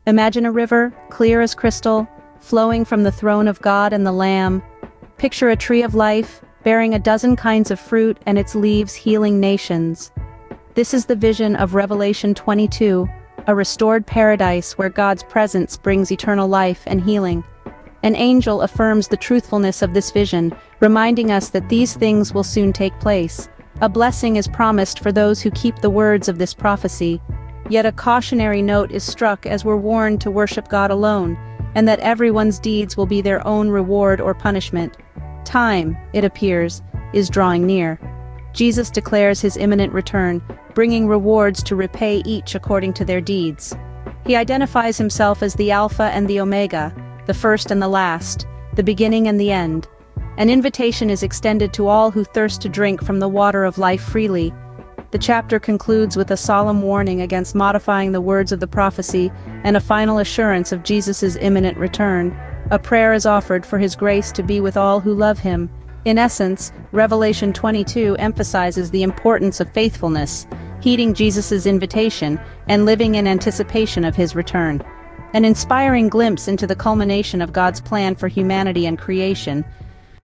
Imagine a river, clear as crystal, flowing from the throne of God and the Lamb. Picture a tree of life, bearing a dozen kinds of fruit and its leaves healing nations. This is the vision of Revelation 22, a restored paradise where God's presence brings eternal life and healing. An angel affirms the truthfulness of this vision, reminding us that these things will soon take place. A blessing is promised for those who keep the words of this prophecy. Yet a cautionary note is struck as we're warned to worship God alone, and that everyone's deeds will be their own reward or punishment. Time, it appears, is drawing near. Jesus declares his imminent return, bringing rewards to repay each according to their deeds. He identifies himself as the Alpha and the Omega, the first and the last, the beginning and the end. An invitation is extended to all who thirst to drink from the water of life freely. The chapter concludes with a solemn warning against modifying the words of the prophecy and a final assurance of Jesus' imminent return. A prayer is offered for his grace to be with all who love him. In essence, Revelation 22 emphasizes the importance of faithfulness, heeding Jesus' invitation, and living in anticipation of his return. An inspiring glimpse into the culmination of God's plan for humanity and creation,